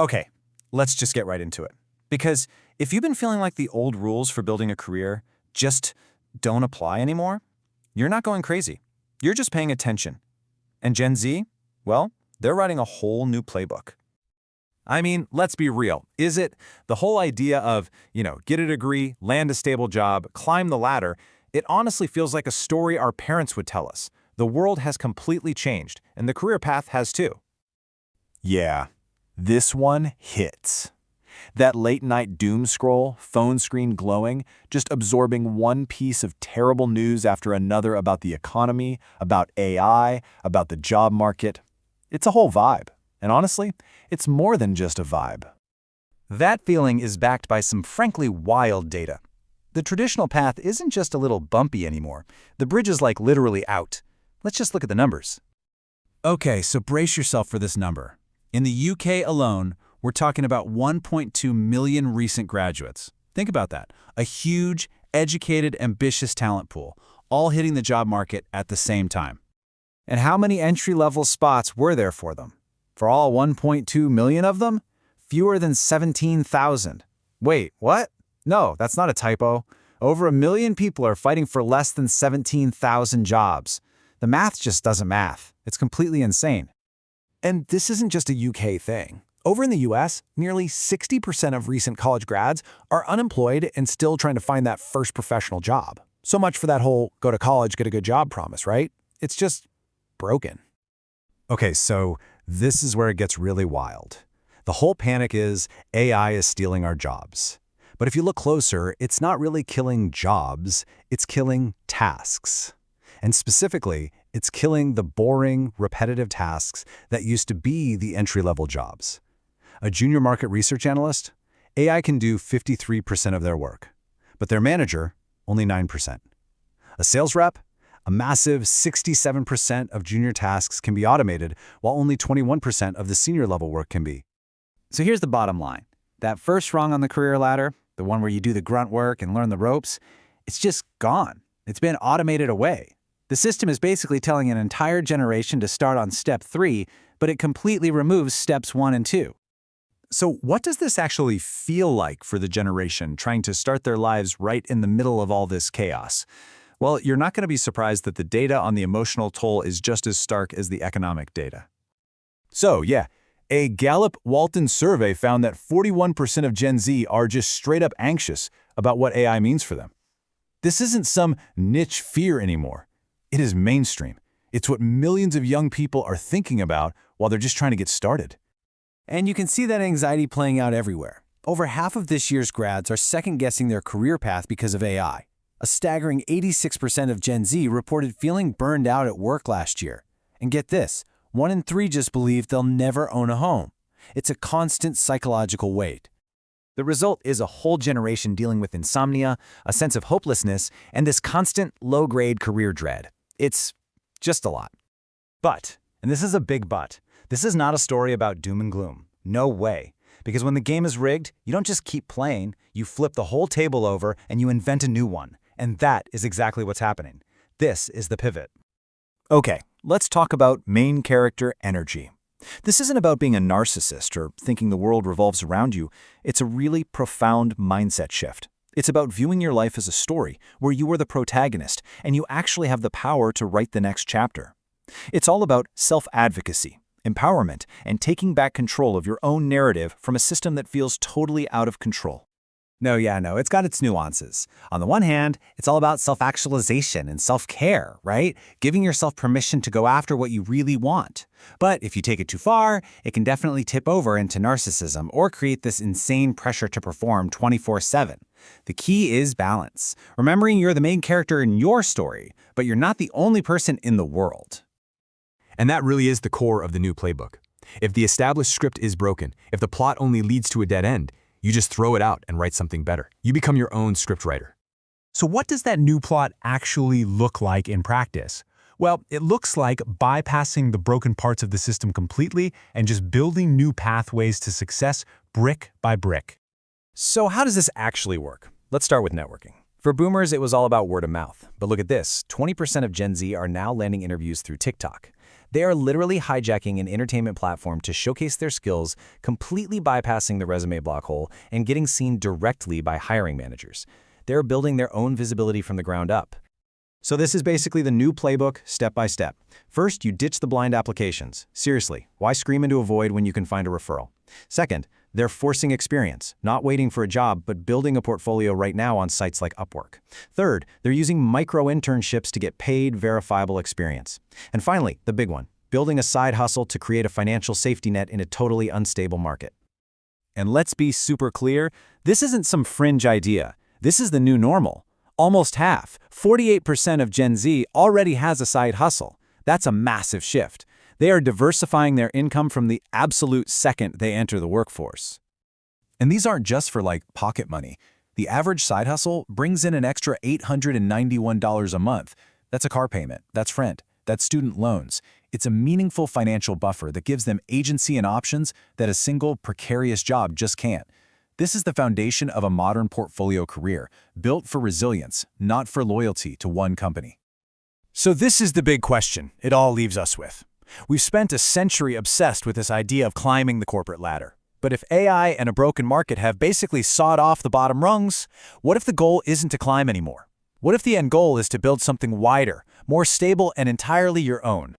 Okay, let's just get right into it. Because if you've been feeling like the old rules for building a career just don't apply anymore, you're not going crazy. You're just paying attention. And Gen Z, well, they're writing a whole new playbook. I mean, let's be real. Is it the whole idea of, get a degree, land a stable job, climb the ladder? It honestly feels like a story our parents would tell us. The world has completely changed, and the career path has too. Yeah, this one hits. That late-night doom scroll, phone screen glowing, just absorbing one piece of terrible news after another about the economy, about AI, about the job market. It's a whole vibe. And honestly, it's more than just a vibe. That feeling is backed by some frankly wild data. The traditional path isn't just a little bumpy anymore. The bridge is like literally out. Let's just look at the numbers. Okay, so brace yourself for this number. In the UK alone, we're talking about 1.2 million recent graduates. Think about that. A huge, educated, ambitious talent pool, all hitting the job market at the same time. And how many entry-level spots were there for them? For all 1.2 million of them? Fewer than 17,000. Wait, what? No, that's not a typo. Over 1 million people are fighting for less than 17,000 jobs. The math just doesn't math. It's completely insane. And this isn't just a UK thing. Over in the US, nearly 60% of recent college grads are unemployed and still trying to find that first professional job. So much for that whole go to college, get a good job promise, right? It's just broken. Okay, so this is where it gets really wild. The whole panic is AI is stealing our jobs. But if you look closer, it's not really killing jobs, it's killing tasks. And specifically, it's killing the boring, repetitive tasks that used to be the entry-level jobs. A junior market research analyst, AI can do 53% of their work, but their manager, only 9%. A sales rep, a massive 67% of junior tasks can be automated, while only 21% of the senior-level work can be. So here's the bottom line. That first rung on the career ladder, the one where you do the grunt work and learn the ropes, it's just gone. It's been automated away. The system is basically telling an entire generation to start on step 3, but it completely removes steps 1 and 2. So what does this actually feel like for the generation trying to start their lives right in the middle of all this chaos? Well, you're not going to be surprised that the data on the emotional toll is just as stark as the economic data. So, yeah, a Gallup-Walton survey found that 41% of Gen Z are just straight up anxious about what AI means for them. This isn't some niche fear anymore. It is mainstream. It's what millions of young people are thinking about while they're just trying to get started. And you can see that anxiety playing out everywhere. Over half of this year's grads are second-guessing their career path because of AI. A staggering 86% of Gen Z reported feeling burned out at work last year. And get this, 1 in 3 just believe they'll never own a home. It's a constant psychological weight. The result is a whole generation dealing with insomnia, a sense of hopelessness, and this constant low-grade career dread. It's just a lot. But, and this is a big but, this is not a story about doom and gloom. No way. Because when the game is rigged, you don't just keep playing, you flip the whole table over and you invent a new one. And that is exactly what's happening. This is the pivot. Okay, let's talk about main character energy. This isn't about being a narcissist or thinking the world revolves around you. It's a really profound mindset shift. It's about viewing your life as a story where you are the protagonist and you actually have the power to write the next chapter. It's all about self-advocacy, empowerment, and taking back control of your own narrative from a system that feels totally out of control. No, it's got its nuances. On the one hand, it's all about self-actualization and self-care, right? Giving yourself permission to go after what you really want. But if you take it too far, it can definitely tip over into narcissism or create this insane pressure to perform 24/7. The key is balance. Remembering you're the main character in your story, but you're not the only person in the world. And that really is the core of the new playbook. If the established script is broken, if the plot only leads to a dead end, you just throw it out and write something better. You become your own scriptwriter. So what does that new plot actually look like in practice? Well, it looks like bypassing the broken parts of the system completely and just building new pathways to success brick by brick. So how does this actually work? Let's start with networking. For boomers, it was all about word of mouth. But look at this, 20% of Gen Z are now landing interviews through TikTok. They are literally hijacking an entertainment platform to showcase their skills, completely bypassing the resume block hole and getting seen directly by hiring managers. They're building their own visibility from the ground up. So this is basically the new playbook, step by step. First, you ditch the blind applications. Seriously, why scream into a void when you can find a referral? Second, they're forcing experience, not waiting for a job, but building a portfolio right now on sites like Upwork. Third, they're using micro-internships to get paid, verifiable experience. And finally, the big one, building a side hustle to create a financial safety net in a totally unstable market. And let's be super clear, this isn't some fringe idea. This is the new normal. Almost half, 48% of Gen Z already has a side hustle. That's a massive shift. They are diversifying their income from the absolute second they enter the workforce. And these aren't just for pocket money. The average side hustle brings in an extra $891 a month. That's a car payment, that's rent, that's student loans. It's a meaningful financial buffer that gives them agency and options that a single precarious job just can't. This is the foundation of a modern portfolio career, built for resilience, not for loyalty to one company. So this is the big question it all leaves us with. We've spent a century obsessed with this idea of climbing the corporate ladder. But if AI and a broken market have basically sawed off the bottom rungs, what if the goal isn't to climb anymore? What if the end goal is to build something wider, more stable, and entirely your own?